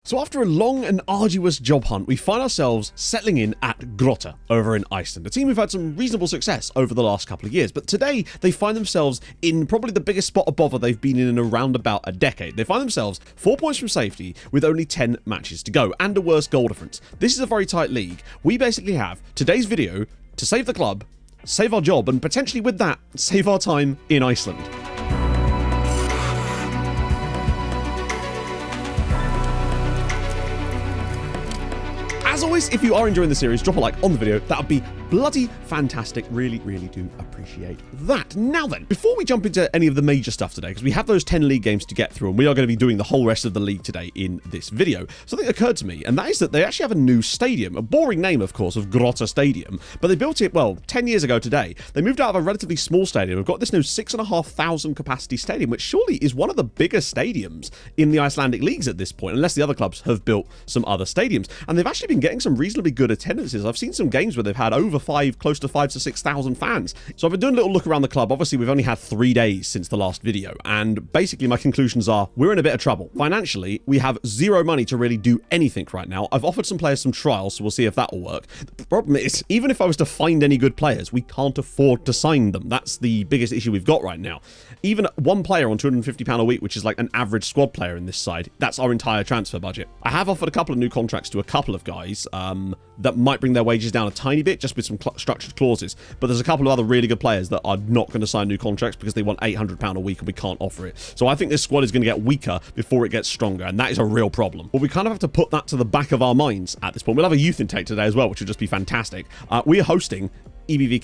So after a long and arduous job hunt, we find ourselves settling in at GROTTA over in Iceland, a team who've had some reasonable success over the last couple of years, but today they find themselves in probably the biggest spot of bother they've been in around about a decade. They find themselves 4 points from safety with only 10 matches to go and a worse goal difference. This is a very tight league. We basically have today's video to save the club, save our job, and potentially with that, save our time in Iceland. As always, if you are enjoying the series, drop a like on the video. That would be bloody fantastic. Really do appreciate that. Now then, before we jump into any of the major stuff today, because we have those 10 league games to get through, and we are going to be doing the whole rest of the league today in this video, something occurred to me, and that is that they actually have a new stadium. A boring name, of course, of GROTTA Stadium, but they built it, well, 10 years ago today. They moved out of a relatively small stadium. We've got this new 6,500 capacity stadium, which surely is one of the bigger stadiums in the Icelandic leagues at this point, unless the other clubs have built some other stadiums. And they've actually been getting some reasonably good attendances. I've seen some games where they've had over close to 5,000 to 6,000 fans. So I've been doing a little look around the club. Obviously, we've only had 3 days since the last video, and basically my conclusions are we're in a bit of trouble. Financially, we have zero money to really do anything right now. I've offered some players some trials, so we'll see if that will work. The problem is, even if I was to find any good players, we can't afford to sign them. That's the biggest issue we've got right now. Even one player on £250 a week, which is like an average squad player in this side, that's our entire transfer budget. I have offered a couple of new contracts to a couple of guys that might bring their wages down a tiny bit, just with some structured clauses. But there's a couple of other really good players that are not going to sign new contracts because they want £800 a week and we can't offer it. So I think this squad is going to get weaker before it gets stronger, and that is a real problem. But we kind of have to put that to the back of our minds at this point. We'll have a youth intake today as well, which will just be fantastic. We are hosting EBK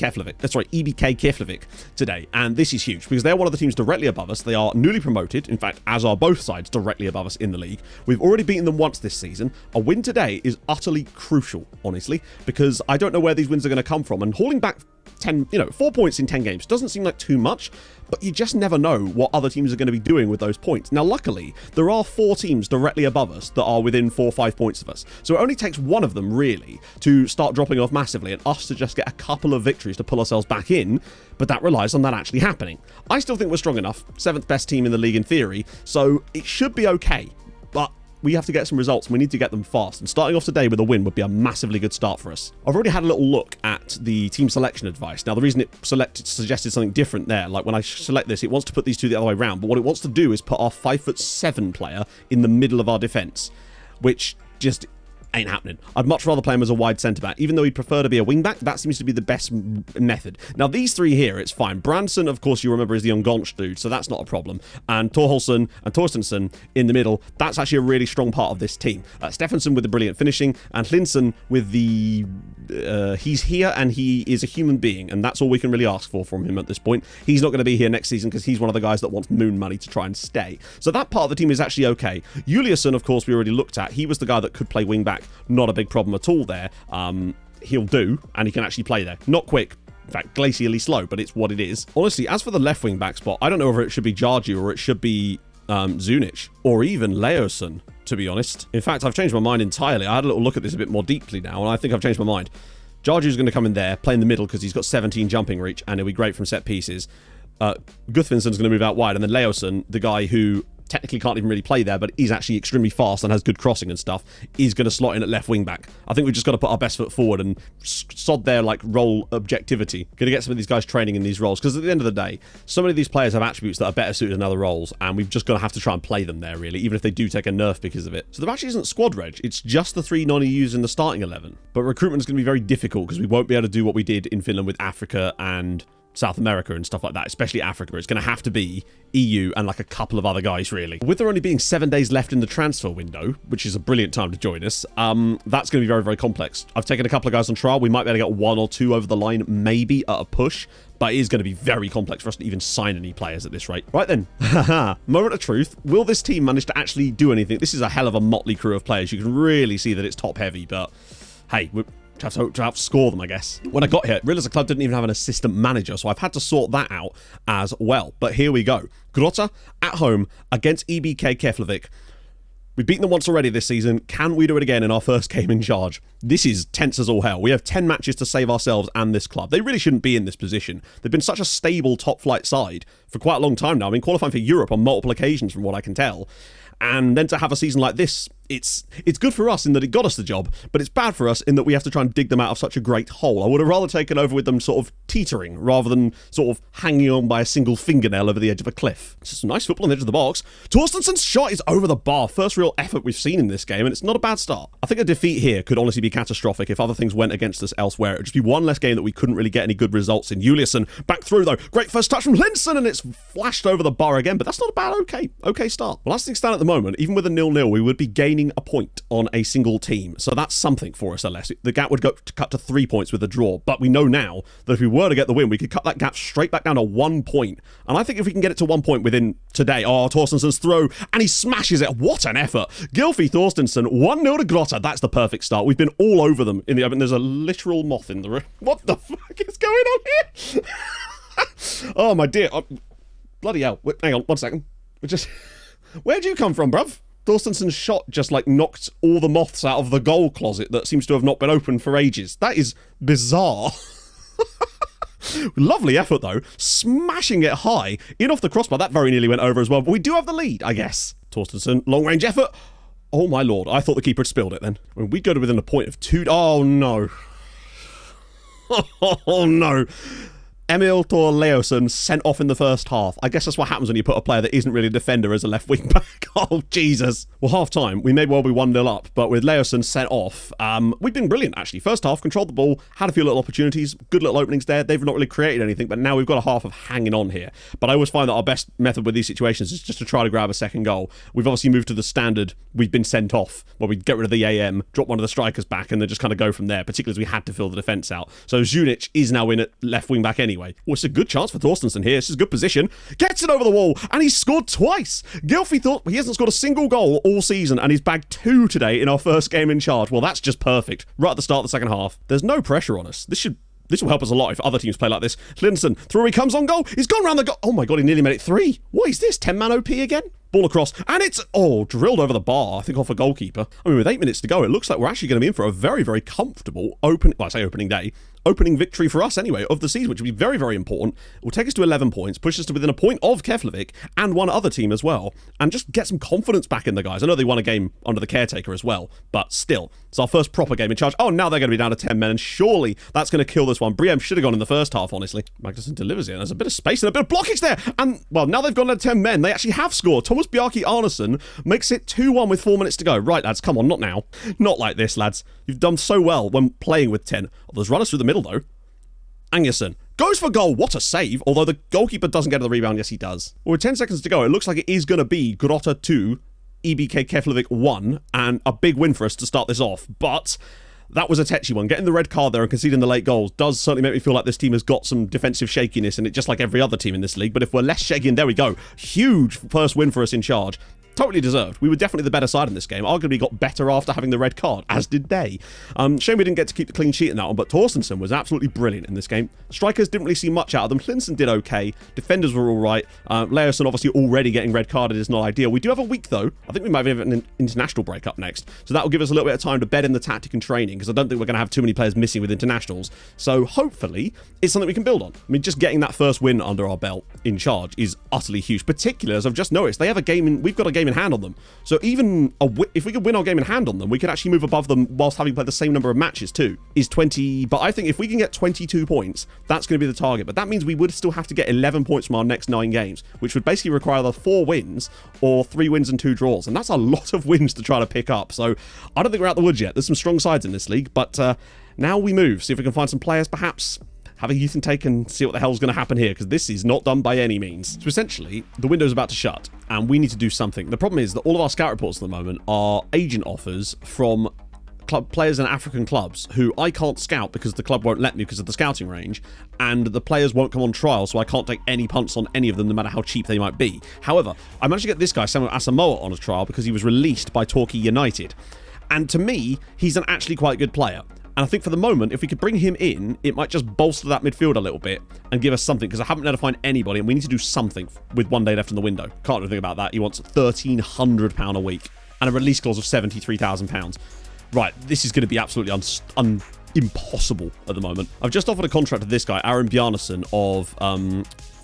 Keflavik today, and this is huge because they're one of the teams directly above us. They are newly promoted, in fact, as are both sides directly above us in the league. We've already beaten them once this season. A win today is utterly crucial, honestly, because I don't know where these wins are going to come from, and hauling back 4 points in 10 games doesn't seem like too much, but you just never know what other teams are going to be doing with those points. Now, luckily, there are 4 teams directly above us that are within 4 or 5 points of us. So it only takes one of them, really, to start dropping off massively and us to just get a couple of victories to pull ourselves back in, but that relies on that actually happening. I still think we're strong enough, 7th best team in the league in theory, so it should be okay, but we have to get some results and we need to get them fast, and starting off today with a win would be a massively good start for us. I've already had a little look at the team selection advice. Now, the reason it suggested something different there, like when I select this, it wants to put these two the other way around, but what it wants to do is put our 5'7" player in the middle of our defense, which just ain't happening. I'd much rather play him as a wide centre-back. Even though he'd prefer to be a wing-back, that seems to be the best method. Now, these 3 here, it's fine. Branson, of course, you remember, is the Ungaunch dude, so that's not a problem. And Torholson and Torstensson in the middle, that's actually a really strong part of this team. Stephenson with the brilliant finishing, and Hlinson with the... he's here and he is a human being, and that's all we can really ask for from him at this point. He's not going to be here next season because he's one of the guys that wants moon money to try and stay. So that part of the team is actually okay. Juliusson, of course, we already looked at. He was the guy that could play wing-back. Not a big problem at all there. He'll do, and he can actually play there. Not quick, in fact, glacially slow, but it's what it is. Honestly, as for the left wing-back spot, I don't know whether it should be Jarju or it should be Zunic, or even Leoson, to be honest. In fact, I've changed my mind entirely. I had a little look at this a bit more deeply now, and I think I've changed my mind. Jarju's going to come in there, play in the middle because he's got 17 jumping reach, and he'll be great from set pieces. Gudfinsson's going to move out wide, and then Leoson, the guy who technically can't even really play there, but is actually extremely fast and has good crossing and stuff, is going to slot in at left wing back. I think we've just got to put our best foot forward and sod their like role objectivity. Going to get some of these guys training in these roles, because at the end of the day, so many of these players have attributes that are better suited in other roles, and we've just got to have to try and play them there, really, even if they do take a nerf because of it. So there actually isn't squad reg, it's just the 3 non-EUs in the starting 11. But recruitment is going to be very difficult because we won't be able to do what we did in Finland with Africa and South America and stuff like that, especially Africa. It's going to have to be EU and like a couple of other guys, really. With there only being 7 days left in the transfer window, which is a brilliant time to join us, that's going to be very, very complex. I've taken a couple of guys on trial. We might be able to get 1 or 2 over the line, maybe at a push, but it is going to be very complex for us to even sign any players at this rate. Right then, moment of truth. Will this team manage to actually do anything? This is a hell of a motley crew of players. You can really see that it's top heavy, but hey, we're have to outscore them, I guess. When I got here, realised the club didn't even have an assistant manager, so I've had to sort that out as well. But here we go. GROTTA at home against EBK Keflavik. We've beaten them once already this season. Can we do it again in our first game in charge? This is tense as all hell. We have 10 matches to save ourselves and this club. They really shouldn't be in this position. They've been such a stable top-flight side for quite a long time now. I mean, qualifying for Europe on multiple occasions from what I can tell. And then to have a season like this it's good for us in that it got us the job, but it's bad for us in that we have to try and dig them out of such a great hole. I would have rather taken over with them sort of teetering rather than sort of hanging on by a single fingernail over the edge of a cliff. It's just some nice football on the edge of the box. Torstensson's shot is over the bar. First real effort we've seen in this game, and it's not a bad start. I think a defeat here could honestly be catastrophic if other things went against us elsewhere. It would just be one less game that we couldn't really get any good results in. Juliusson back through though. Great first touch from Linson, and it's flashed over the bar again, but that's not a bad okay start. Well, as things stand at the moment, even with a 0-0, we would be gaining a point on a single team. So that's something for us, unless the gap would cut to 3 points with a draw. But we know now that if we were to get the win, we could cut that gap straight back down to 1 point. And I think if we can get it to 1 point within today, Torstensson's throw, and he smashes it. What an effort. Gylfi Thorstensson, 1-0 to GROTTA. That's the perfect start. We've been all over them in the oven. There's a literal moth in the room. What the fuck is going on here? Oh, my dear. Bloody hell. Wait, hang on, 1 second. Where'd you come from, bruv? Thorstensson's shot just like knocked all the moths out of the goal closet that seems to have not been open for ages. That is bizarre. Lovely effort though, smashing it high in off the crossbar. That very nearly went over as well, but we do have the lead, I guess. Torstensson, long range effort. Oh my lord, I thought the keeper had spilled it then. I mean, we'd go to within a point of 2. Oh no. Oh no. Emil Thor Leoson sent off in the first half. I guess that's what happens when you put a player that isn't really a defender as a left wing back. Oh, Jesus. Well, half time, we may well be 1-0 up, but with Leoson sent off, we've been brilliant, actually. First half, controlled the ball, had a few little opportunities, good little openings there. They've not really created anything, but now we've got a half of hanging on here. But I always find that our best method with these situations is just to try to grab a second goal. We've obviously moved to the standard, we've been sent off, where we get rid of the AM, drop one of the strikers back, and then just kind of go from there, particularly as we had to fill the defence out. So Zunic is now in at left wing back anyway. Well, it's a good chance for Thorstensson here. This is a good position. Gets it over the wall, and he's scored twice. Gylfi thought he hasn't scored a single goal all season, and he's bagged 2 today in our first game in charge. Well, that's just perfect. Right at the start of the second half. There's no pressure on us. This will help us a lot if other teams play like this. Linson, through he comes on goal. He's gone round the goal. Oh my god, he nearly made it 3. What is this? 10-man OP again? Ball across, and it's, drilled over the bar, I think off a goalkeeper. I mean, with 8 minutes to go, it looks like we're actually going to be in for a very, very comfortable opening day. Opening victory for us anyway of the season, which would be very, very important. It will take us to 11 points, push us to within a point of Keflavik and one other team as well, and just get some confidence back in the guys. I know they won a game under the caretaker as well, but still, it's our first proper game in charge. Oh, now they're going to be down to 10 men, and surely that's going to kill this one. Briem should have gone in the first half, honestly. Magnuson delivers it, and there's a bit of space and a bit of blockage there, and, well, now they've gone down to 10 men. They actually have scored. Thomas Bjarki Arneson makes it 2-1 with 4 minutes to go. Right, lads, come on, not now. Not like this, lads. You've done so well when playing with 10. Oh, there's runners through the middle, though. Angerson goes for goal. What a save. Although the goalkeeper doesn't get to the rebound. Yes, he does. Well, with 10 seconds to go, it looks like it is going to be GROTTA 2, EBK Keflavik 1, and a big win for us to start this off. But that was a tetchy one. Getting the red card there and conceding the late goals does certainly make me feel like this team has got some defensive shakiness in it, just like every other team in this league. But if we're less shaky, and there we go. Huge first win for us in charge. Totally deserved. We were definitely the better side in this game. Arguably got better after having the red card, as did they. Shame we didn't get to keep the clean sheet in that one, but Torstensson was absolutely brilliant in this game. Strikers didn't really see much out of them. Hlinson did okay. Defenders were all right. Leoson obviously already getting red carded is not ideal. We do have a week, though. I think we might have an international break up next. So that will give us a little bit of time to bed in the tactic and training, because I don't think we're going to have too many players missing with internationals. So hopefully it's something we can build on. I mean, just getting that first win under our belt in charge is utterly huge, particularly as I've just noticed they have a game in, we've got a game in hand on them. So even if we could win our game in hand on them, we could actually move above them whilst having played the same number of matches too. Is 20, but I think if we can get 22 points, that's going to be the target. But that means we would still have to get 11 points from our next 9 games, which would basically require either 4 wins or 3 wins and 2 draws. And that's a lot of wins to try to pick up. So I don't think we're out the woods yet. There's some strong sides in this league, but now we move. See if we can find some players, perhaps have a youth intake and see what the hell's going to happen here, because this is not done by any means. So essentially, the window's about to shut, and we need to do something. The problem is that all of our scout reports at the moment are agent offers from club players in African clubs who I can't scout because the club won't let me because of the scouting range, and the players won't come on trial, so I can't take any punts on any of them, no matter how cheap they might be. However, I managed to get this guy, Samuel Asamoah, on a trial because he was released by Torquay United. And to me, he's an actually quite good player. And I think for the moment, if we could bring him in, it might just bolster that midfield a little bit and give us something, because I haven't been able to find anybody, and we need to do something with 1 day left in the window. Can't do anything about that. He wants £1,300 a week and a release clause of £73,000. Right, this is going to be absolutely impossible at the moment. I've just offered a contract to this guy, Aaron Bjarnason, of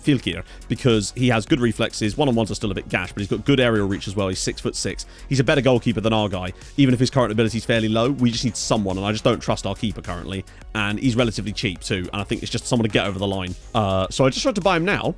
Filkir, because he has good reflexes. One-on-ones are still a bit gash, but he's got good aerial reach as well. He's 6'6". He's a better goalkeeper than our guy. Even if his current ability is fairly low, we just need someone, and I just don't trust our keeper currently. And he's relatively cheap too, and I think it's just someone to get over the line. So I just tried to buy him now.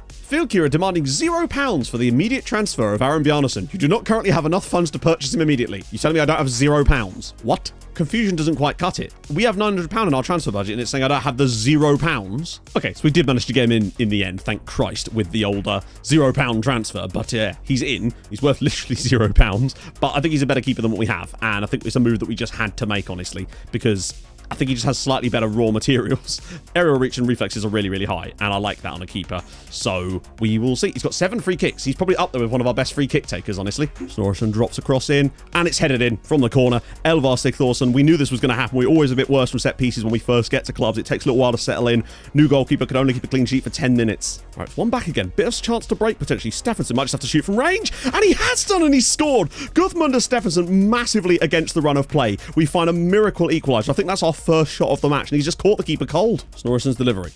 Filkir are demanding £0 for the immediate transfer of Aaron Bjarnason. You do not currently have enough funds to purchase him immediately. You telling me I don't have £0? What? Confusion doesn't quite cut it. We have £900 in our transfer budget, and it's saying I don't have the £0. Okay, so we did manage to get him in the end, thank Christ, with the older £0 transfer. But he's in. He's worth literally £0. But I think he's a better keeper than what we have, and I think it's a move that we just had to make, honestly, because I think he just has slightly better raw materials. Aerial reach and reflexes are really, really high, and I like that on a keeper. So we will see. He's got 7 free kicks. He's probably up there with one of our best free kick takers, honestly. Snoresson drops across in, and it's headed in from the corner. Elvar Sigthorsson. We knew this was going to happen. We're always a bit worse from set pieces when we first get to clubs. It takes a little while to settle in. New goalkeeper could only keep a clean sheet for 10 minutes. All right, one back again. Bit of chance to break, potentially. Stephenson might just have to shoot from range, and he has done, and he's scored. Gudmundur Stephenson massively against the run of play. We find a miracle equaliser. I think that's our first shot of the match, and he's just caught the keeper cold. Snorrisson's delivery.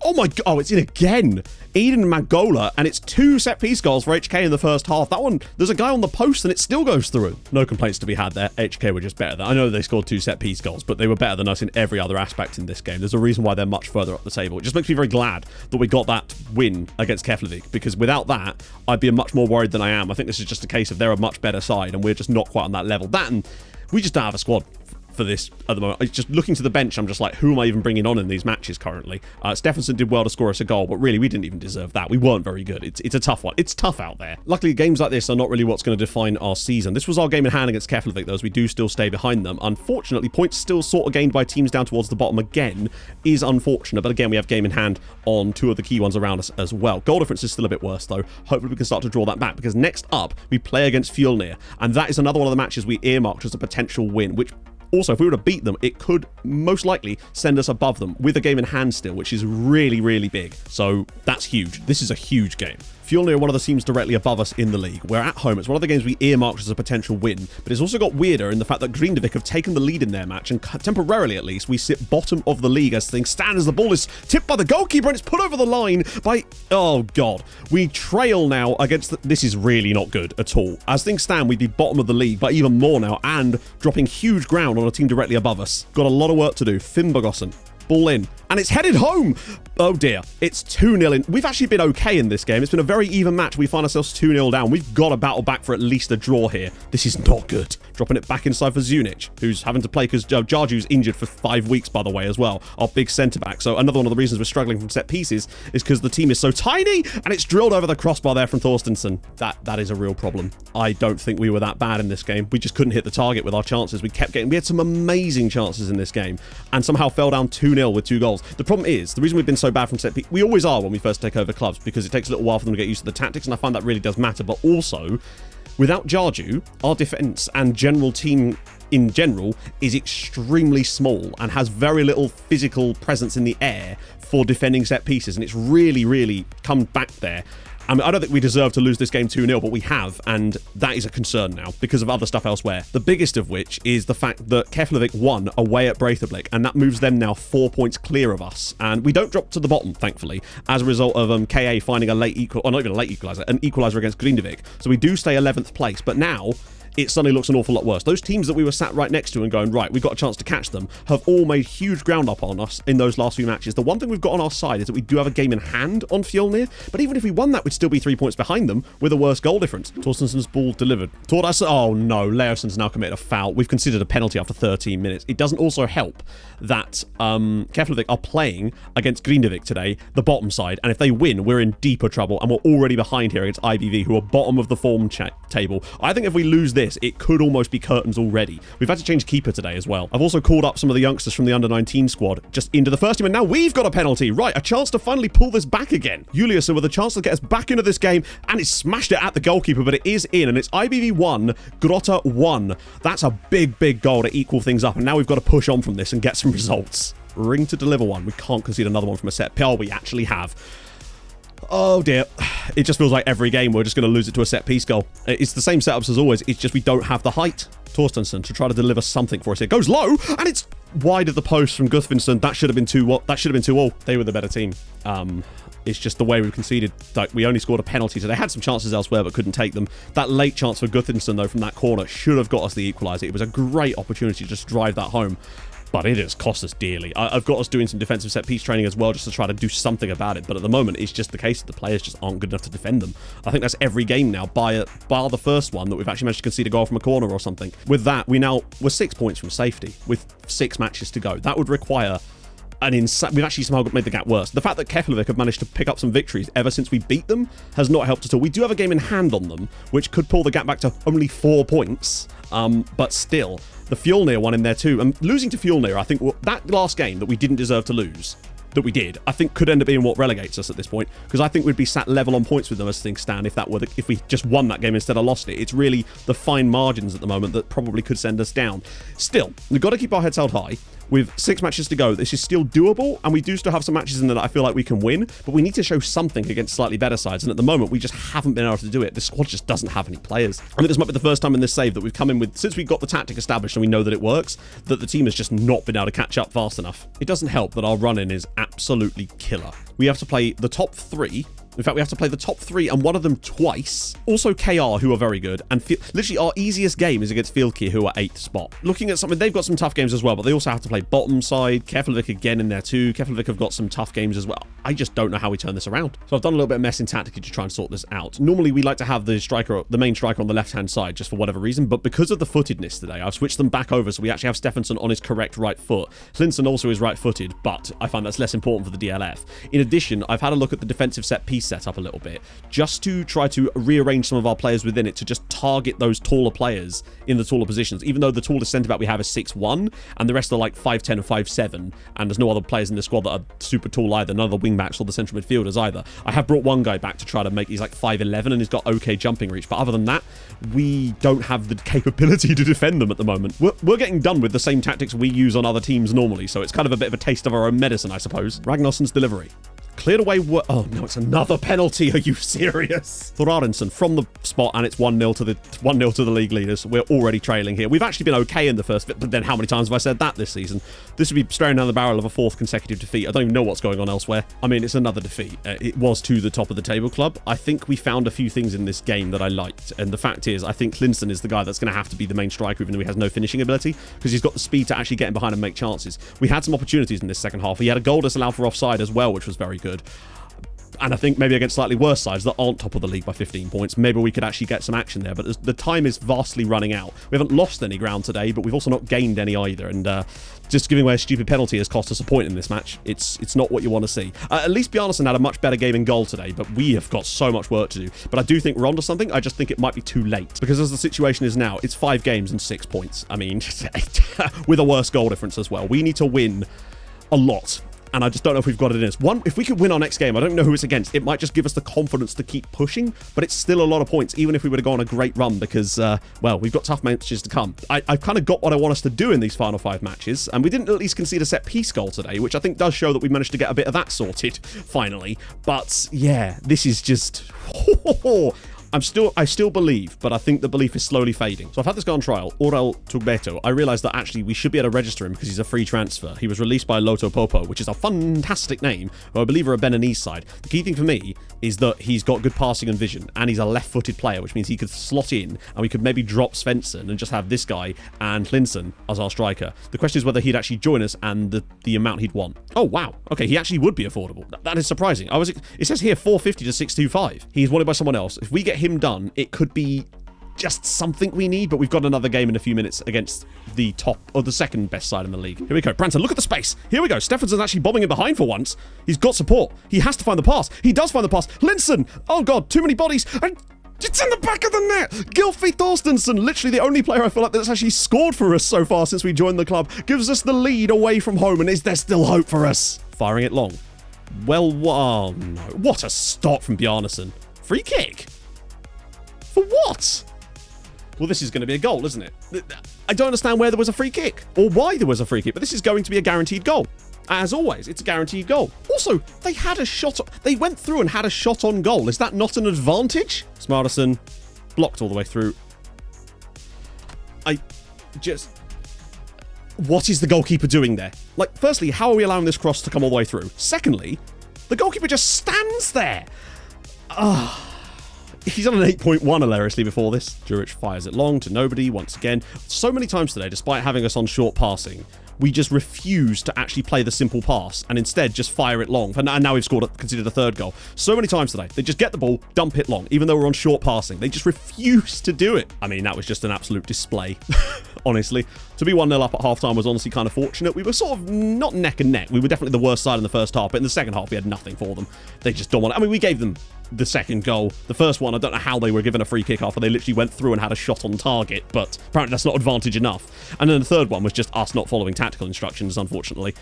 Oh my god, it's in again. Eden Magola, and it's 2 set-piece goals for HK in the first half. That one, there's a guy on the post, and it still goes through. No complaints to be had there. HK were just better than... I know they scored 2 set-piece goals, but they were better than us in every other aspect in this game. There's a reason why they're much further up the table. It just makes me very glad that we got that win against Keflavik, because without that, I'd be much more worried than I am. I think this is just a case of they're a much better side, and we're just not quite on that level. That, and we just don't have a squad for this at the moment. It's just looking to the bench, I'm just like, who am I even bringing on in these matches currently? Stephenson did well to score us a goal, but really we didn't even deserve that. We weren't very good. It's a tough one. It's tough out there. Luckily, games like this are not really what's going to define our season. This was our game in hand against Keflavik, though, as we do still stay behind them. Unfortunately, points still sort of gained by teams down towards the bottom again is unfortunate, but again, we have game in hand on 2 of the key ones around us as well. Goal difference is still a bit worse, though. Hopefully we can start to draw that back, because next up, we play against Fjolnir, and that is another one of the matches we earmarked as a potential win, which also, if we were to beat them, it could most likely send us above them with a game in hand still, which is really, really big. So that's huge. This is a huge game. Fjolnir are one of the teams directly above us in the league. We're at home. It's one of the games we earmarked as a potential win, but it's also got weirder in the fact that Grindavik have taken the lead in their match, and temporarily at least, we sit bottom of the league as things stand, as the ball is tipped by the goalkeeper and it's put over the line by... Oh, God. We trail now against... This is really not good at all. As things stand, we'd be bottom of the league, but even more now, and dropping huge ground on a team directly above us. Got a lot of work to do. Finnbogason. Ball in, and it's headed home. Oh dear, it's 2-0 in. We've actually been okay in this game. It's been a very even match. We find ourselves 2-0 down. We've got to battle back for at least a draw here. This is not good. Dropping it back inside for Zunic, who's having to play because Jarju's injured for 5 weeks, by the way, as well. Our big centre-back. So another one of the reasons we're struggling from set pieces is because the team is so tiny, and it's drilled over the crossbar there from Thorstensen. That is a real problem. I don't think we were that bad in this game. We just couldn't hit the target with our chances. We had some amazing chances in this game, and somehow fell down 2-0 with 2 goals. The problem is, the reason we've been so bad from set piece, we always are when we first take over clubs, because it takes a little while for them to get used to the tactics, and I find that really does matter. But also, without Jarju, our defense and general team in general is extremely small and has very little physical presence in the air for defending set pieces, and it's really, really come back there. I mean, I don't think we deserve to lose this game 2-0, but we have, and that is a concern now because of other stuff elsewhere. The biggest of which is the fact that Keflavik won away at Breidablik, and that moves them now 4 points clear of us. And we don't drop to the bottom, thankfully, as a result of KA finding a late or not even a late equaliser, an equaliser against Grindavik. So we do stay 11th place, but now it suddenly looks an awful lot worse. Those teams that we were sat right next to and going, right, we've got a chance to catch them, have all made huge ground up on us in those last few matches. The one thing we've got on our side is that we do have a game in hand on Fjolnir, but even if we won that, we'd still be 3 points behind them with a worse goal difference. Torstensen's ball delivered. Oh no, Leoson's now committed a foul. We've considered a penalty after 13 minutes. It doesn't also help that Keflavik are playing against Grindavik today, the bottom side, and if they win, we're in deeper trouble, and we're already behind here against IBV, who are bottom of the form table. I think if we lose this, it could almost be curtains already. We've had to change keeper today as well. I've also called up some of the youngsters from the under-19 squad just into the first team, and now we've got a penalty. Right, a chance to finally pull this back again. Juliusson with a chance to get us back into this game, and he's smashed it at the goalkeeper, but it is in, and it's IBV 1, GROTTA 1. That's a big, big goal to equal things up, and now we've got to push on from this and get some results. Ring to deliver one. We can't concede another one from a set. Oh, we actually have. Oh dear, it just feels like every game we're just going to lose it to a set-piece goal. It's the same setups as always, it's just we don't have the height. Torstensen to try to deliver something for us here. Goes low, and it's wide of the post from Gudfinson. That should have been 2-all. They were the better team. It's just the way we've conceded. Like, we only scored a penalty today. Had some chances elsewhere, but couldn't take them. That late chance for Guthinsson, though, from that corner should have got us the equaliser. It was a great opportunity to just drive that home. But it has cost us dearly. I've got us doing some defensive set-piece training as well, just to try to do something about it. But at the moment, it's just the case that the players just aren't good enough to defend them. I think that's every game now, bar the first one, that we've actually managed to concede a goal from a corner or something. With that, we're 6 points from safety, with 6 matches to go. That would require we've actually somehow made the gap worse. The fact that Keflavik have managed to pick up some victories ever since we beat them has not helped at all. We do have a game in hand on them, which could pull the gap back to only 4 points. But still, the Fjolnir one in there too. And losing to Fjolnir, I think that last game that we didn't deserve to lose, that we did, I think could end up being what relegates us at this point, because I think we'd be sat level on points with them as things stand if we just won that game instead of lost it. It's really the fine margins at the moment that probably could send us down. Still, we've got to keep our heads held high. With 6 matches to go, this is still doable, and we do still have some matches in there that I feel like we can win, but we need to show something against slightly better sides, and at the moment, we just haven't been able to do it. The squad just doesn't have any players. I think this might be the first time in this save that we've come in with, since we got the tactic established and we know that it works, that the team has just not been able to catch up fast enough. It doesn't help that our run-in is absolutely killer. We have to play the top 3. In fact, we have to play the top 3 and one of them twice. Also KR, who are very good. And literally our easiest game is against Fieldkey, who are 8th spot. Looking at something, they've got some tough games as well, but they also have to play bottom side. Keflavik again in there too. Keflavik have got some tough games as well. I just don't know how we turn this around. So I've done a little bit of messing tactically to try and sort this out. Normally, we like to have the main striker on the left-hand side, just for whatever reason, but because of the footedness today, I've switched them back over, so we actually have Stephenson on his correct right foot. Hlinson also is right-footed, but I find that's less important for the DLF. In addition, I've had a look at the defensive set-piece setup a little bit, just to try to rearrange some of our players within it to just target those taller players in the taller positions, even though the tallest centre-back we have is 6'1", and the rest are like 5'10" and 5'7", and there's no other players in the squad that are super tall either, none of the wing-backs or the central midfielders either. I have brought one guy back to try to make, he's like 5'11", and he's got okay jumping reach, but other than that, we don't have the capability to defend them at the moment. We're getting done with the same tactics we use on other teams normally, so it's kind of a bit of a taste of our own medicine, I suppose. Ragnarsson's delivery. Cleared away. Oh no, it's another penalty. Are you serious? Thorarinsson from the spot, and it's 1-0 to the league leaders. We're already trailing here. We've actually been okay in the first bit, but then how many times have I said that this season? This would be staring down the barrel of a 4th consecutive defeat. I don't even know what's going on elsewhere. I mean, it's another defeat. It was to the top of the table club. I think we found a few things in this game that I liked, and the fact is, I think Hlinson is the guy that's going to have to be the main striker, even though he has no finishing ability, because he's got the speed to actually get in behind and make chances. We had some opportunities in this second half. He had a goal disallowed for offside as well, which was very good. And I think maybe against slightly worse sides that aren't top of the league by 15 points, maybe we could actually get some action there. But the time is vastly running out. We haven't lost any ground today, but we've also not gained any either. And just giving away a stupid penalty has cost us a point in this match. It's not what you want to see. At least Bjarnason had a much better game in goal today, but we have got so much work to do. But I do think we're onto something. I just think it might be too late. Because as the situation is now, it's 5 games and 6 points. I mean, with a worse goal difference as well. We need to win a lot. And I just don't know if we've got it in us. If we could win our next game, I don't know who it's against. It might just give us the confidence to keep pushing, but it's still a lot of points, even if we were to go on a great run, because, well, we've got tough matches to come. I've kind of got what I want us to do in these final 5 matches, and we didn't at least concede a set-piece goal today, which I think does show that we managed to get a bit of that sorted, finally. But, yeah, this is just... I still believe, but I think the belief is slowly fading. So I've had this guy on trial, Aurel Tugbeto. I realized that actually we should be able to register him because he's a free transfer. He was released by Loto Popo, which is a fantastic name, who I believe are a Beninese side. The key thing for me is that he's got good passing and vision, and he's a left-footed player, which means he could slot in, and we could maybe drop Svensson and just have this guy and Hlinson as our striker. The question is whether he'd actually join us and the amount he'd want. Oh, wow. Okay, he actually would be affordable. That is surprising. It says here 450 to 625. He's wanted by someone else. If we get him done, it could be just something we need, but we've got another game in a few minutes against the top or the second best side in the league. Here we go. Branson, look at the space. Here we go. Stephenson's actually bombing in behind for once. He's got support. He has to find the pass. He does find the pass. Hlinson. Oh, God. Too many bodies. And it's in the back of the net. Gylfi Thorstensson, literally the only player I feel like that's actually scored for us so far since we joined the club, gives us the lead away from home. And is there still hope for us? Firing it long. Well, oh, no. What a stop from Bjarnason. Free kick. For what? Well, this is going to be a goal, isn't it? I don't understand where there was a free kick or why there was a free kick, but this is going to be a guaranteed goal. As always, it's a guaranteed goal. Also, they had a shot. They went through and had a shot on goal. Is that not an advantage? Smarterson blocked all the way through. What is the goalkeeper doing there? Like, firstly, how are we allowing this cross to come all the way through? Secondly, The goalkeeper just stands there. He's on an 8.1 hilariously before this. Juric fires it long to nobody once again. So many times today, despite having us on short passing, we just refuse to actually play the simple pass and instead just fire it long. And now we've considered a third goal. So many times today, they just get the ball, dump it long, even though we're on short passing. They just refuse to do it. I mean, that was just an absolute display, honestly. To be 1-0 up at halftime was honestly kind of fortunate. We were sort of not neck and neck. We were definitely the worst side in the first half, but in the second half, we had nothing for them. They just don't want it. I mean, we gave them the second goal. The first one, I don't know how they were given a free kick after they literally went through and had a shot on target, but apparently that's not advantage enough. And then the third one was just us not following tactical instructions, unfortunately.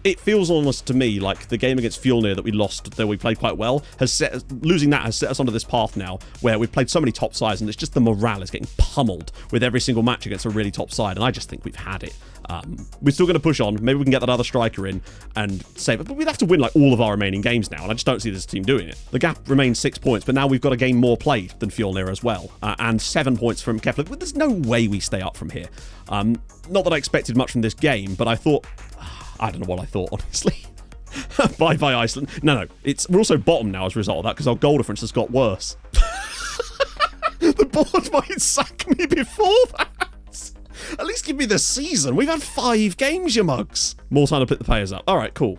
It feels almost to me like the game against Fjolnir that we lost, though we played quite well, losing that has set us onto this path now where we've played so many top sides and it's just the morale is getting pummeled with every single match against a really top side, and I just think we've had it. We're still going to push on. Maybe we can get that other striker in and save it. But we'd have to win like all of our remaining games now, and I just don't see this team doing it. The gap remains 6 points, but now we've got a game more played than Fjolnir as well, and 7 points from Keflavik. But there's no way we stay up from here. Not that I expected much from this game, but I thought... I don't know what I thought, honestly. Bye-bye, Iceland. No. We're also bottom now as a result of that, because our goal difference has got worse. The board might sack me before that. At least give me the season. We've had 5 games, you mugs. More time to put the players up. All right, cool.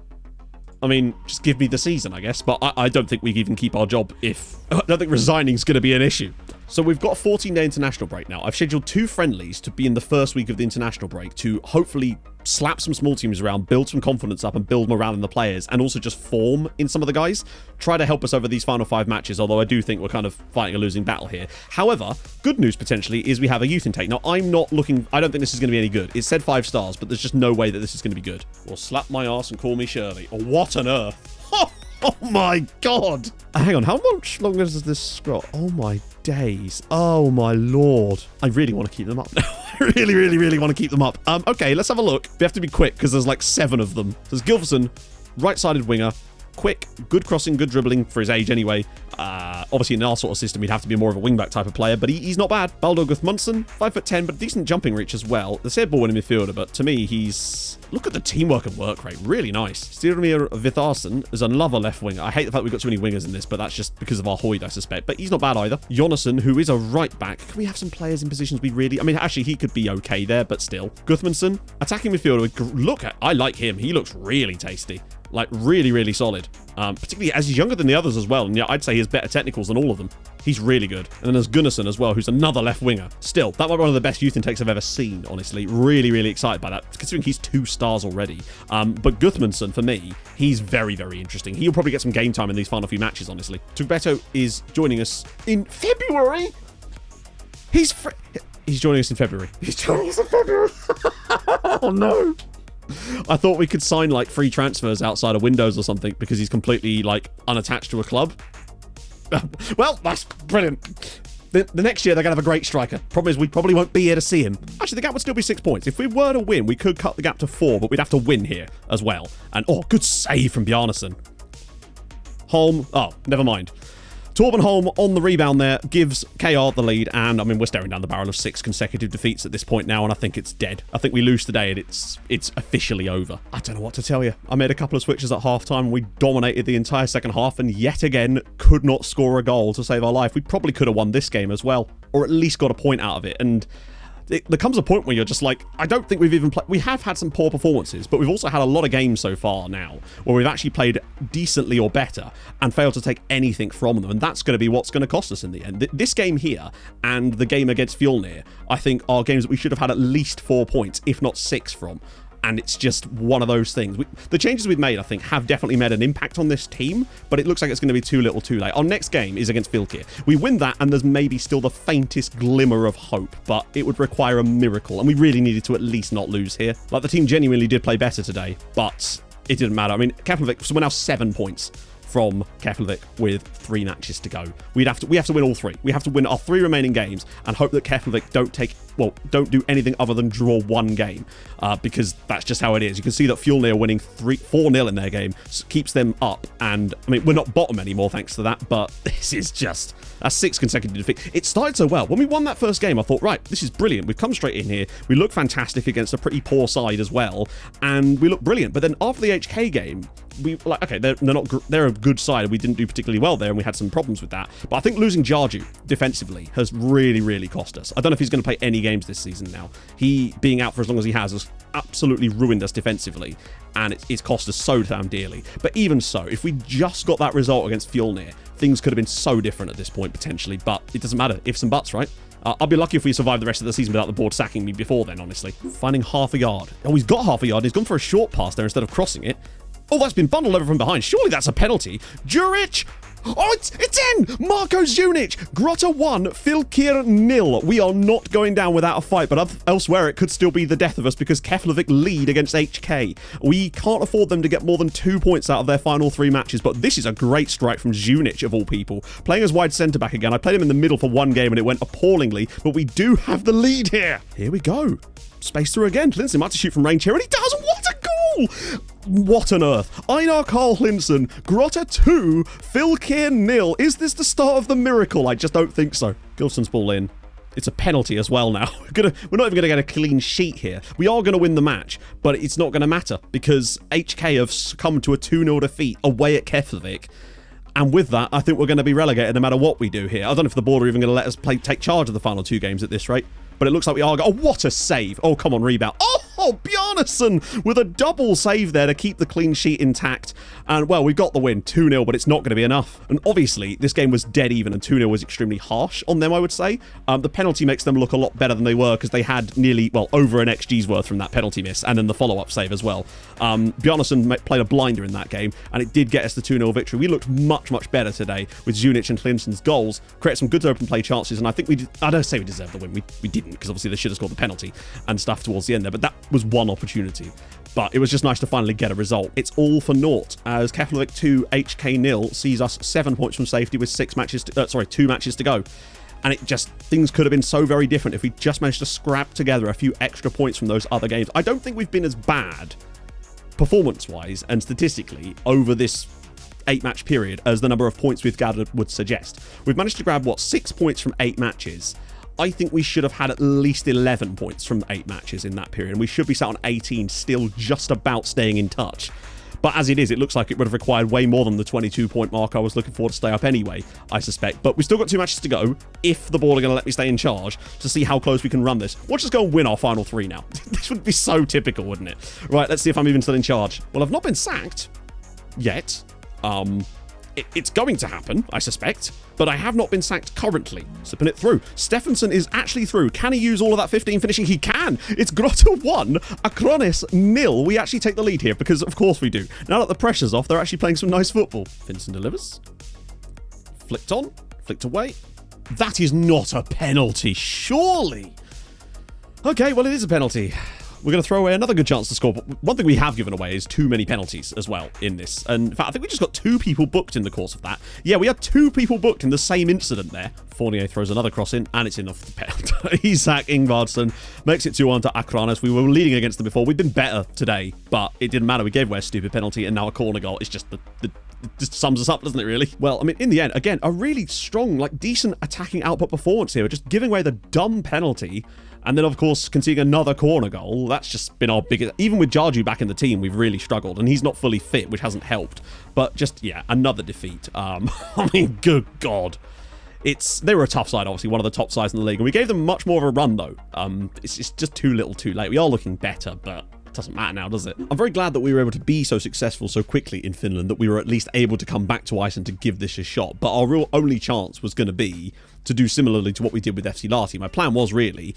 I mean, just give me the season, I guess. But I don't think we can even keep our job if... I don't think resigning is going to be an issue. So we've got a 14-day international break now. I've scheduled 2 friendlies to be in the first week of the international break to hopefully slap some small teams around, build some confidence up and build morale in the players, and also just form in some of the guys. Try to help us over these final 5 matches, although I do think we're kind of fighting a losing battle here. However, good news potentially is we have a youth intake. Now, I don't think this is going to be any good. It said 5 stars, but there's just no way that this is going to be good. Well, slap my ass and call me Shirley. Oh, what on earth? Oh my god! Hang on, how much longer does this scroll? Oh my days. Oh my lord. I really want to keep them up now. I really want to keep them up. Okay, let's have a look. We have to be quick because there's like 7 of them. There's Gilferson, right-sided winger. Quick, good crossing, good dribbling for his age anyway. Obviously, in our sort of system, he'd have to be more of a wing-back type of player, but he's not bad. Baldo Gudmundsson, 5'10", but decent jumping reach as well. The said ball winning midfielder, but to me, he's... Look at the teamwork and work rate. Really nice. Stirmir Vitharsen is another left winger. I hate the fact we've got too many wingers in this, but that's just because of our Hoyd, I suspect. But he's not bad either. Jonasson, who is a right-back. Can we have some players in positions we really... I mean, actually, he could be okay there, but still. Gudmundsson, attacking midfielder. Look at... I like him. He looks really tasty. Like, really solid. Particularly as he's younger than the others as well. And yeah, I'd say he has better technicals than all of them. He's really good. And then there's Gunnarsson as well, who's another left winger. Still, that might be one of the best youth intakes I've ever seen, honestly. Really excited by that, considering he's 2 stars already. But Gudmundsson, for me, he's very interesting. He'll probably get some game time in these final few matches, honestly. Tugbeto is joining us in February. He's joining us in February. Oh, no. I thought we could sign like free transfers outside of Windows or something because he's completely like unattached to a club. Well, that's brilliant. The next year they're going to have a great striker. Problem is we probably won't be here to see him. Actually, the gap would still be 6 points. If we were to win, we could cut the gap to 4, but we'd have to win here as well. And oh, good save from Bjarnason. Holm. Oh, never mind. Torben Holm on the rebound there gives KR the lead, and I mean, we're staring down the barrel of 6 consecutive defeats at this point now, and I think it's dead. I think we lose today and it's officially over. I don't know what to tell you. I made a couple of switches at halftime. We dominated the entire second half and yet again could not score a goal to save our life. We probably could have won this game as well, or at least got a point out of it. And there comes a point where you're just like, I don't think we've even played... We have had some poor performances, but we've also had a lot of games so far now where we've actually played decently or better and failed to take anything from them, and that's going to be what's going to cost us in the end. This game here and the game against Fjolnir, I think, are games that we should have had at least 4 points, if not 6 from. And it's just one of those things. The changes we've made, I think, have definitely made an impact on this team, but it looks like it's going to be too little too late. Our next game is against Vilkir. We win that, and there's maybe still the faintest glimmer of hope, but it would require a miracle, and we really needed to at least not lose here. Like, the team genuinely did play better today, but it didn't matter. I mean, Keflavik, so we're now 7 points from Keflavik with 3 matches to go. We have to win all 3. We have to win our 3 remaining games and hope that Keflavik don't do anything other than draw 1 game, because that's just how it is. You can see that Fjolnir winning 4-0 in their game keeps them up, and I mean, we're not bottom anymore thanks to that, but this is just... That's 6 consecutive defeats. It started so well. When we won that first game, I thought, right, this is brilliant. We've come straight in here. We look fantastic against a pretty poor side as well, and we look brilliant. But then after the HK game, okay, they're a good side, and we didn't do particularly well there, and we had some problems with that. But I think losing Jarju defensively has really, really cost us. I don't know if he's going to play any games this season now. He being out for as long as he has absolutely ruined us defensively, and it's cost us so damn dearly. But even so, if we just got that result against Fjolnir, things could have been so different at this point potentially. But it doesn't matter. Ifs and buts, right? I'll be lucky if we survive the rest of the season without the board sacking me before then, honestly. Finding half a yard. Oh, he's got half a yard. He's gone for a short pass there instead of crossing it. Oh, that's been bundled over from behind. Surely that's a penalty. Juric! Oh, it's in! Marko Zunic! GROTTA 1, Filkir 0. We are not going down without a fight, but elsewhere it could still be the death of us because Keflavik lead against HK. We can't afford them to get more than 2 points out of their final 3 matches, but this is a great strike from Zunic, of all people. Playing as wide centre-back again. I played him in the middle for 1 game and it went appallingly, but we do have the lead here. Here we go. Space through again. Hlinson might have to shoot from range here, and he does! What a goal! What on earth? Einar Carl Hlinson, GROTTA 2, Filkir 0. Is this the start of the miracle? I just don't think so. Gilson's ball in. It's a penalty as well now. We're not even going to get a clean sheet here. We are going to win the match, but it's not going to matter because HK have succumbed to a 2-0 defeat away at Keflavik. And with that, I think we're going to be relegated no matter what we do here. I don't know if the board are even going to let us take charge of the final 2 games at this rate. But it looks like we are... Oh, what a save. Oh, come on, rebound. Oh, Bjarnason with a double save there to keep the clean sheet intact. And, well, we've got the win. 2-0, but it's not going to be enough. And obviously, this game was dead even, and 2-0 was extremely harsh on them, I would say. The penalty makes them look a lot better than they were because they had nearly, well, over an XG's worth from that penalty miss and then the follow-up save as well. Bjarnason played a blinder in that game, and it did get us the 2-0 victory. We looked much, much better today with Zunic and Hlinson's goals, created some good open play chances, and I think I don't say we deserved the win. We didn't, because obviously they should have scored the penalty and stuff towards the end there, but that was one opportunity. But it was just nice to finally get a result. It's all for naught as Keflavik 2, HK 0 sees us 7 points from safety with 2 matches to go. And it just, things could have been so very different if we just managed to scrap together a few extra points from those other games. I don't think we've been as bad performance-wise and statistically over this 8-match period as the number of points we've gathered would suggest. We've managed to grab, 6 points from 8 matches. I think we should have had at least 11 points from 8 matches in that period. And we should be sat on 18, still just about staying in touch. But as it is, it looks like it would have required way more than the 22-point mark I was looking for to stay up anyway, I suspect. But we've still got 2 matches to go, if the board are going to let me stay in charge, to see how close we can run this. We'll just go and win our final 3 now. This would be so typical, wouldn't it? Right, let's see if I'm even still in charge. Well, I've not been sacked yet. It's going to happen, I suspect, but I have not been sacked currently. Sipping it through. Stephenson is actually through. Can he use all of that 15 finishing? He can. It's GROTTA 1, Acronis 0. We actually take the lead here because, of course, we do. Now that the pressure's off, they're actually playing some nice football. Vincent delivers. Flicked on. Flicked away. That is not a penalty, surely. Okay, well, it is a penalty. We're going to throw away another good chance to score. But one thing we have given away is too many penalties as well in this. And in fact, I think we just got 2 people booked in the course of that. Yeah, we had 2 people booked in the same incident there. Fournier throws another cross in, and it's enough for the penalty. Isak Ingvardsson makes it 2-1 to Akranes. We were leading against them before. We've been better today, but it didn't matter. We gave away a stupid penalty, and now a corner goal. It's just just sums us up, doesn't it, really? Well, I mean, in the end, again, a really strong, decent attacking output performance here. We're just giving away the dumb penalty, and then, of course, conceding another corner goal. That's just been our biggest... Even with Jarju back in the team, we've really struggled, and he's not fully fit, which hasn't helped. But just, yeah, another defeat. I mean, good God. They were a tough side, obviously, one of the top sides in the league, and we gave them much more of a run, though. It's just too little too late. We are looking better, but... doesn't matter now, does it? I'm very glad that we were able to be so successful so quickly in Finland that we were at least able to come back to Iceland to give this a shot. But our real only chance was going to be to do similarly to what we did with FC Lahti. My plan was really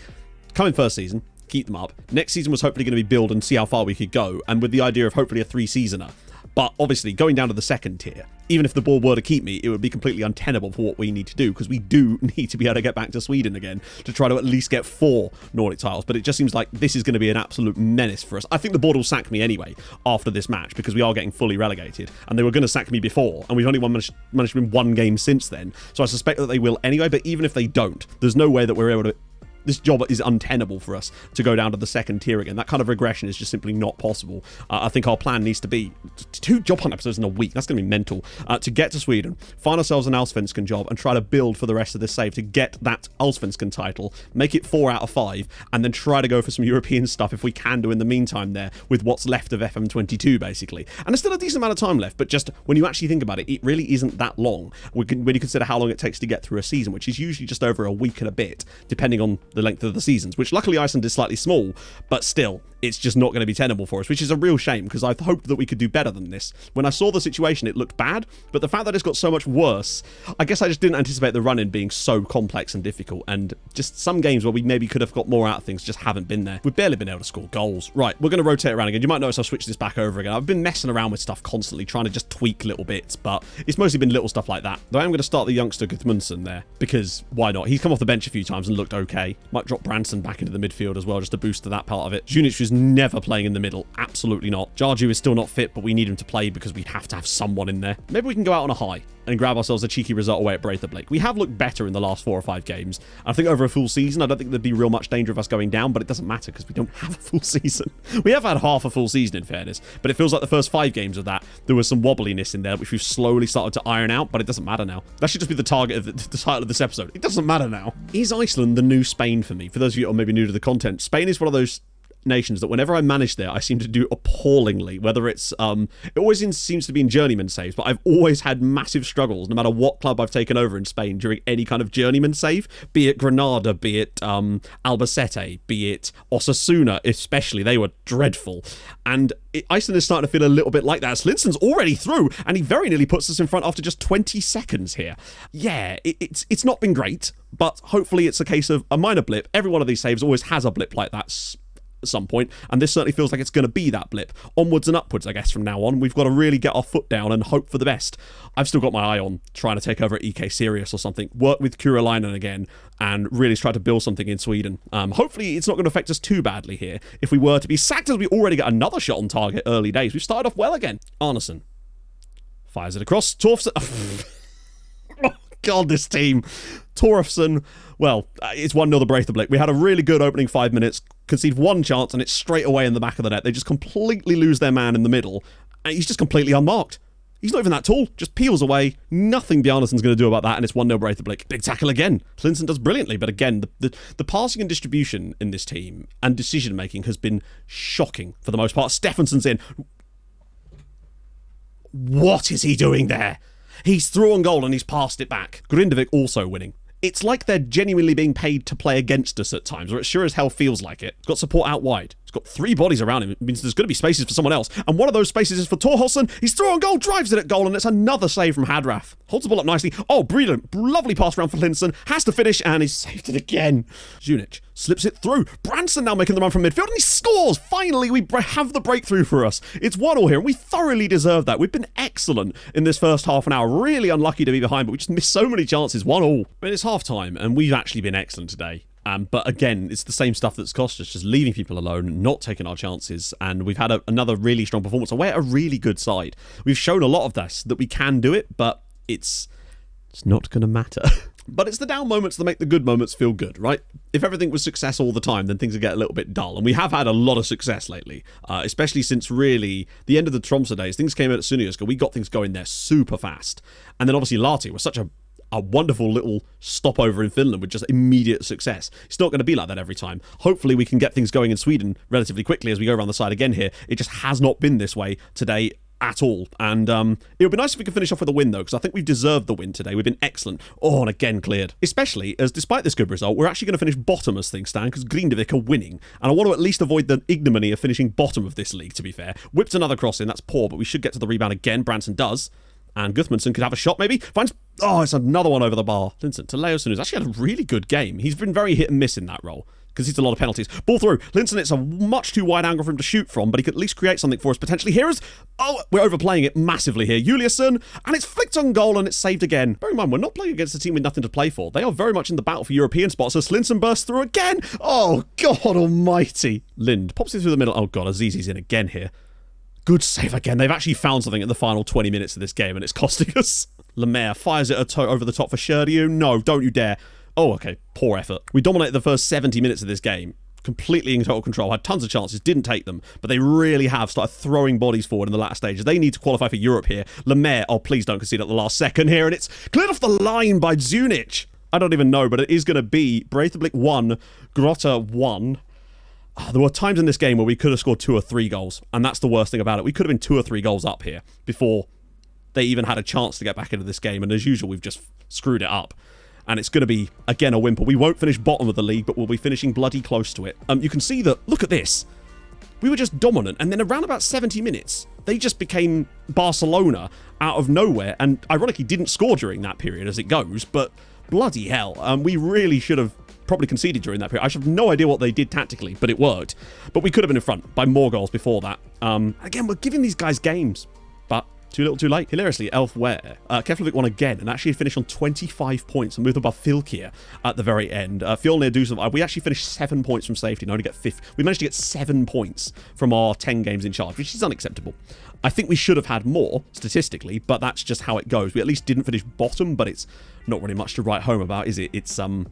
come in first season, keep them up. Next season was hopefully going to be build and see how far we could go, and with the idea of hopefully a 3-seasoner. But obviously, going down to the second tier, even if the board were to keep me, it would be completely untenable for what we need to do, because we do need to be able to get back to Sweden again to try to at least get 4 Nordic titles. But it just seems like this is going to be an absolute menace for us. I think the board will sack me anyway after this match, because we are getting fully relegated, and they were going to sack me before, and we've only managed to win 1 game since then. So I suspect that they will anyway, but even if they don't, there's no way that we're able to... this job is untenable for us to go down to the second tier again. That kind of regression is just simply not possible. I think our plan needs to be 2 job hunt episodes in a week. That's going to be mental. To get to Sweden, find ourselves an Allsvenskan job, and try to build for the rest of this save to get that Allsvenskan title, make it 4 out of 5, and then try to go for some European stuff if we can do in the meantime there with what's left of FM22, basically. And there's still a decent amount of time left, but just when you actually think about it, it really isn't that long when you consider how long it takes to get through a season, which is usually just over a week and a bit, depending on the length of the seasons, which luckily Iceland is slightly small, but still, it's just not going to be tenable for us, which is a real shame, because I hoped that we could do better than this. When I saw the situation, it looked bad, but the fact that it's got so much worse, I guess I just didn't anticipate the run-in being so complex and difficult, and just some games where we maybe could have got more out of things just haven't been there. We've barely been able to score goals. Right, we're going to rotate around again. You might notice I've switched this back over again. I've been messing around with stuff constantly, trying to just tweak little bits, but it's mostly been little stuff like that. Though I am going to start the youngster Gudmundsson there, because why not? He's come off the bench a few times and looked okay. Might drop Branson back into the midfield as well, just to boost to that part of it. Junic was never playing in the middle. Absolutely not. Jarju is still not fit, but we need him to play because we have to have someone in there. Maybe we can go out on a high and grab ourselves a cheeky result away at Breithablik. We have looked better in the last 4 or 5 games. I think over a full season, I don't think there'd be real much danger of us going down, but it doesn't matter because we don't have a full season. We have had half a full season, in fairness, but it feels like the first 5 games of that, there was some wobbliness in there, which we've slowly started to iron out, but it doesn't matter now. That should just be the target of the title of this episode. It doesn't matter now. Is Iceland the new Spain for me? For those of you who are maybe new to the content, Spain is one of those nations that whenever I manage there, I seem to do appallingly. Whether it's it always seems to be in journeyman saves, but I've always had massive struggles no matter what club I've taken over in Spain during any kind of journeyman save, be it Granada, be it Albacete, be it Osasuna especially. They were dreadful, and Iceland is starting to feel a little bit like that. Slinson's already through, and he very nearly puts us in front after just 20 seconds here. Yeah, it's not been great, but hopefully it's a case of a minor blip. Every one of these saves always has a blip like that at some point, and this certainly feels like it's going to be that blip. Onwards and upwards, I guess, from now on. We've got to really get our foot down and hope for the best. I've still got my eye on trying to take over at EK Sirius or something, work with Kuralainen again, and really try to build something in Sweden. Hopefully it's not going to affect us too badly here. If we were to be sacked, as we already got another shot on target early days, we've started off well again. Arneson fires it across. Torfson. Oh, God, this team. Torfson, well, it's 1-0 the Breithablik. We had a really good opening 5 minutes, concede 1 chance, and it's straight away in the back of the net. They just completely lose their man in the middle, and he's just completely unmarked. He's not even that tall, just peels away. Nothing Bjarnason's going to do about that, and it's 1-0 Breithablik. Big tackle again. Clinton does brilliantly, but again, the passing and distribution in this team and decision-making has been shocking for the most part. Stefansson's in. What is he doing there? He's through on goal and he's passed it back. Grindavik also winning. It's like they're genuinely being paid to play against us at times, or it sure as hell feels like it. It's got support out wide. It's got 3 bodies around him. It means there's going to be spaces for someone else. And one of those spaces is for Torholsen. He's through on goal, drives it at goal, and it's another save from Hadrath. Holds the ball up nicely. Oh, brilliant. Lovely pass around for Linson. Has to finish, and he's saved it again. Junic slips it through. Branson now making the run from midfield, and he scores. Finally, we have the breakthrough for us. It's 1-1 here, and we thoroughly deserve that. We've been excellent in this first half an hour. Really unlucky to be behind, but we just missed so many chances. 1-1. I mean, it's half-time, and we've actually been excellent today. But again, it's the same stuff that's cost us, just leaving people alone, not taking our chances, and we've had another really strong performance. We're a really good side. We've shown a lot of this, that we can do it, but it's not going to matter. But it's the down moments that make the good moments feel good, right? If everything was success all the time, then things would get a little bit dull. And we have had a lot of success lately, especially since really the end of the Tromsø days. Things came out at Sunniuska. We got things going there super fast. And then obviously Lahti was such a wonderful little stopover in Finland with just immediate success. It's not going to be like that every time. Hopefully we can get things going in Sweden relatively quickly as we go around the side again here. It just has not been this way today at all. And it would be nice if we could finish off with a win, though, because I think we've deserved the win today. We've been excellent. Oh, and again cleared. Especially as, despite this good result, we're actually going to finish bottom as things stand, because Grindavik are winning. And I want to at least avoid the ignominy of finishing bottom of this league, to be fair. Whipped another cross in. That's poor, but we should get to the rebound again. Branson does. And Gudmundsson could have a shot, maybe. Finds... Oh, it's another one over the bar. Linson to Leoson, who's actually had a really good game. He's been very hit and miss in that role, because he's a lot of penalties. Ball through. Linson, it's a much too wide angle for him to shoot from, but he could at least create something for us potentially. Here is... Oh, we're overplaying it massively here. Juliusson, and it's flicked on goal, and it's saved again. Bear in mind, we're not playing against a team with nothing to play for. They are very much in the battle for European spots, so Slinson bursts through again. Oh, God almighty. Lind pops it through the middle. Oh, God, Azizi's in again here. Good save again. They've actually found something in the final 20 minutes of this game, and it's costing us. Lemaire fires it over the top for Sherdiu. No, don't you dare. Oh, okay. Poor effort. We dominated the first 70 minutes of this game. Completely in total control, had tons of chances, didn't take them, but they really have started throwing bodies forward in the latter stages. They need to qualify for Europe here. Lemaire, oh, please don't concede at the last second here, and it's cleared off the line by Zunic. I don't even know, but it is going to be Breidablik 1, GROTTA 1. There were times in this game where we could have scored 2 or 3 goals, and that's the worst thing about it. We could have been 2 or 3 goals up here before they even had a chance to get back into this game, and as usual, we've just screwed it up. And it's going to be, again, a whimper. We won't finish bottom of the league, but we'll be finishing bloody close to it. You can see that, look at this. We were just dominant, and then around about 70 minutes, they just became Barcelona out of nowhere, and ironically didn't score during that period as it goes, but bloody hell. We really should have probably conceded during that period. I have no idea what they did tactically, but it worked. But we could have been in front by more goals before that. Again, we're giving these guys games, but too little too late. Hilariously, Elfware, Keflavik won again and actually finished on 25 points and moved above Filkir at the very end. Fjolnir Dusov, we actually finished 7 points from safety and only get 5th. We managed to get 7 points from our 10 games in charge, which is unacceptable. I think we should have had more, statistically, but that's just how it goes. We at least didn't finish bottom, but it's not really much to write home about, is it? It's a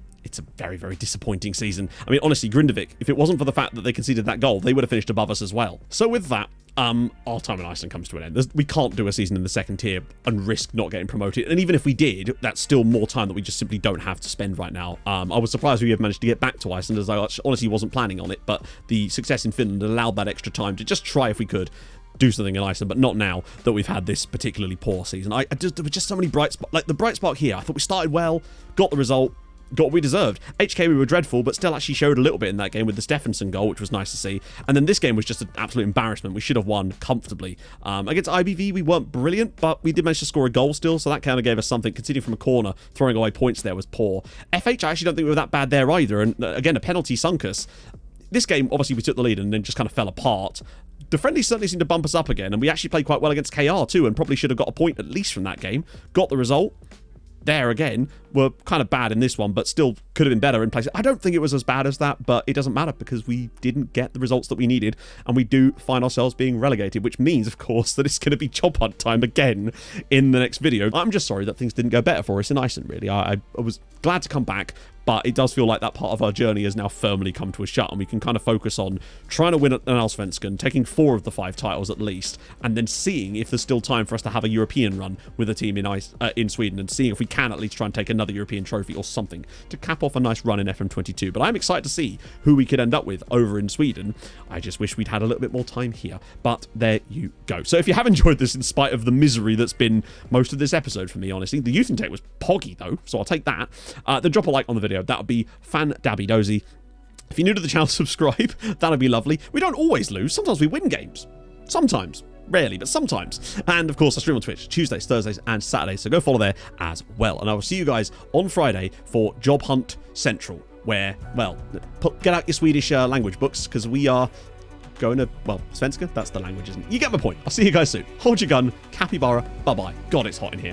very, very disappointing season. I mean, honestly, Grindavik, if it wasn't for the fact that they conceded that goal, they would have finished above us as well. So with that, our time in Iceland comes to an end. We can't do a season in the second tier and risk not getting promoted. And even if we did, that's still more time that we just simply don't have to spend right now. I was surprised we have managed to get back to Iceland, as I honestly wasn't planning on it. But the success in Finland allowed that extra time to just try, if we could, do something in Iceland, but not now that we've had this particularly poor season. There were just so many bright spots. Like the bright spot here, I thought we started well, got the result, got what we deserved. HK, we were dreadful, but still actually showed a little bit in that game with the Stephenson goal, which was nice to see. And then this game was just an absolute embarrassment. We should have won comfortably. Against IBV, we weren't brilliant, but we did manage to score a goal still, so that kind of gave us something. Conceding from a corner, throwing away points there was poor. FH, I actually don't think we were that bad there either, and again, a penalty sunk us. This game, obviously, we took the lead and then just kind of fell apart. The friendlies certainly seemed to bump us up again, and we actually played quite well against KR too, and probably should have got a point at least from that game. Got the result. There again, were kind of bad in this one, but still could have been better in places. I don't think it was as bad as that, but it doesn't matter because we didn't get the results that we needed, and we do find ourselves being relegated, which means, of course, that it's going to be job hunt time again in the next video. I'm just sorry that things didn't go better for us in Iceland, really. I was glad to come back, but it does feel like that part of our journey has now firmly come to a shut, and we can kind of focus on trying to win an Allsvenskan, taking 4 of the 5 titles at least, and then seeing if there's still time for us to have a European run with a team in Sweden, and seeing if we can at least try and take another European trophy or something to cap off a nice run in FM22. But I'm excited to see who we could end up with over in Sweden. I just wish we'd had a little bit more time here, but there you go. So if you have enjoyed this in spite of the misery that's been most of this episode for me, honestly, the youth intake was poggy though, so I'll take that. Then drop a like on the video. That would be fan-dabby-dozy. If you're new to the channel, subscribe. That'd be lovely. We don't always lose. Sometimes we win games. Sometimes. Rarely, but sometimes. And of course, I stream on Twitch Tuesdays, Thursdays, and Saturdays, so go follow there as well. And I will see you guys on Friday for Job Hunt Central, where, well, get out your Swedish language books, because we are going to, well, Svenska, that's the language, isn't it? You get my point. I'll see you guys soon. Hold your gun. Capybara. Bye-bye. God, it's hot in here.